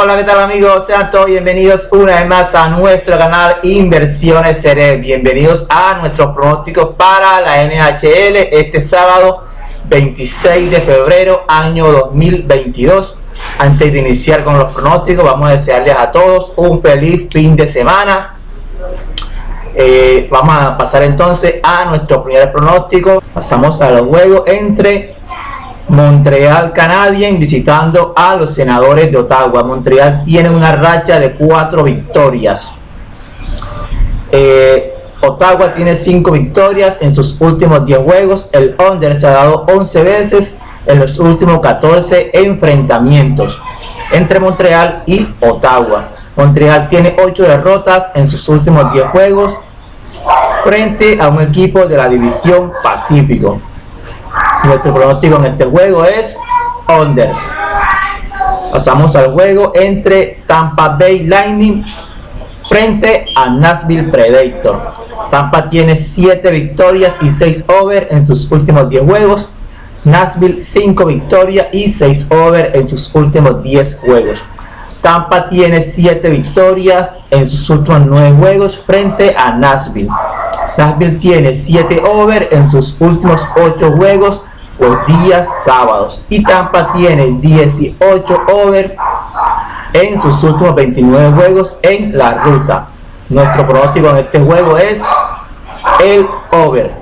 Hola, ¿qué tal amigos? Sean todos bienvenidos una vez más a nuestro canal Inversiones Seré. Bienvenidos a nuestros pronósticos para la NHL este sábado 26 de febrero año 2022. Antes de iniciar con los pronósticos, vamos a desearles a todos un feliz fin de semana. Vamos a pasar entonces a nuestro primer pronóstico. Pasamos a los juegos entre Montreal Canadiens visitando a los Senadores de Ottawa. Montreal tiene una racha de 4 victorias. Ottawa tiene 5 victorias en sus últimos 10 juegos. El under se ha dado 11 veces en los últimos 14 enfrentamientos entre Montreal y Ottawa. Montreal tiene 8 derrotas en sus últimos 10 juegos frente a un equipo de la división Pacífico. Nuestro pronóstico en este juego es under. Pasamos al juego entre Tampa Bay Lightning frente a Nashville Predators. Tampa tiene 7 victorias y 6 over en sus últimos 10 juegos. Nashville 5 victorias y 6 over en sus últimos 10 juegos. Tampa tiene 7 victorias en sus últimos 9 juegos frente a Nashville. Nashville tiene 7 over en sus últimos 8 juegos los días sábados. Y Tampa tiene 18 over en sus últimos 29 juegos en la ruta. Nuestro pronóstico en este juego es el over.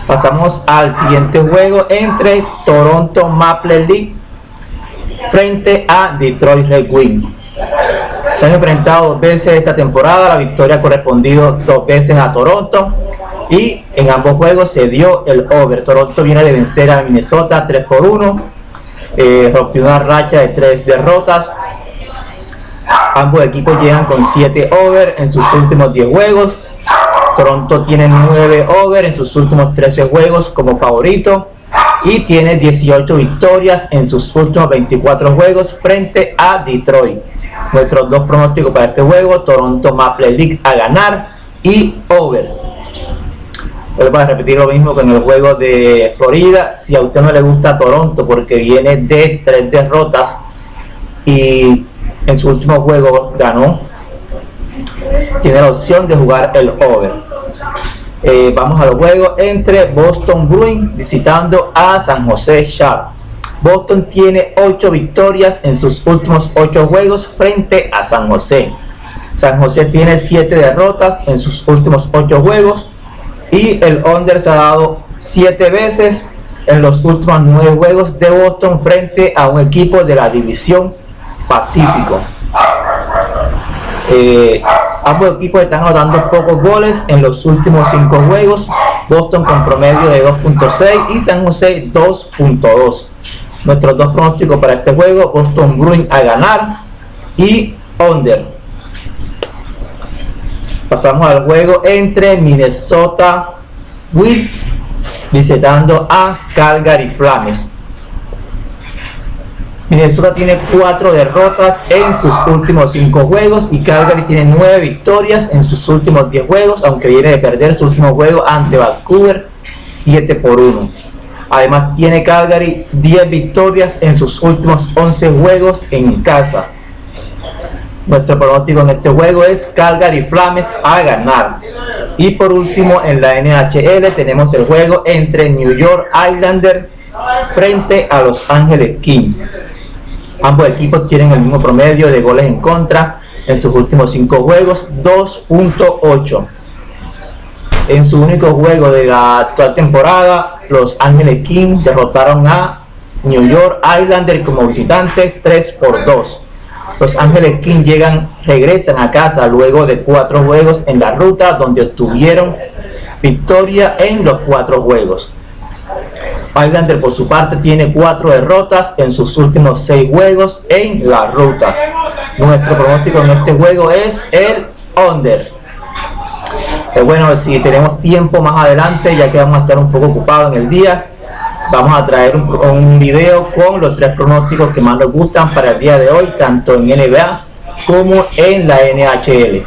Pasamos al siguiente juego entre Toronto Maple Leafs frente a Detroit Red Wings. Se han enfrentado 2 veces esta temporada. La victoria ha correspondido 2 veces a Toronto y en ambos juegos se dio el over. Toronto viene de vencer a Minnesota 3-1, rompió una racha de 3 derrotas. Ambos equipos llegan con 7 over en sus últimos 10 juegos. Toronto tiene 9 over en sus últimos 13 juegos como favorito y tiene 18 victorias en sus últimos 24 juegos frente a Detroit. Nuestros 2 pronósticos para este juego: Toronto Maple Leafs a ganar y over. Vuelvo a repetir lo mismo que en el juego de Florida. Si a usted no le gusta Toronto porque viene de 3 derrotas y en su último juego ganó, tiene la opción de jugar el over. Vamos a los juegos entre Boston Bruins visitando a San Jose Sharks. Boston tiene 8 victorias en sus últimos 8 juegos frente a San Jose. San Jose tiene 7 derrotas en sus últimos 8 juegos y el under se ha dado 7 veces en los últimos 9 juegos de Boston frente a un equipo de la división Pacífico. Ambos equipos están anotando pocos goles en los últimos 5 juegos. Boston con promedio de 2.6 y San Jose 2.2. Nuestros 2 pronósticos para este juego: Boston Bruins a ganar y under. Pasamos al juego entre Minnesota Wild visitando a Calgary Flames. Minnesota tiene 4 derrotas en sus últimos 5 juegos y Calgary tiene 9 victorias en sus últimos 10 juegos, aunque viene de perder su último juego ante Vancouver 7-1. Además tiene Calgary 10 victorias en sus últimos 11 juegos en casa. Nuestro pronóstico en este juego es Calgary Flames a ganar. Y por último en la NHL tenemos el juego entre New York Islanders frente a Los Angeles Kings. Ambos equipos tienen el mismo promedio de goles en contra en sus últimos 5 juegos, 2.8. En su único juego de la actual temporada, Los Angeles Kings derrotaron a New York Islanders como visitantes 3-2. Los Angeles Kings regresan a casa luego de 4 juegos en la ruta, donde obtuvieron victoria en los 4 juegos. Islanders por su parte tiene 4 derrotas en sus últimos 6 juegos en la ruta. Nuestro pronóstico en este juego es el under. Bueno, si tenemos tiempo más adelante, ya que vamos a estar un poco ocupados en el día, vamos a traer un video con los 3 pronósticos que más nos gustan para el día de hoy, tanto en NBA como en la NHL.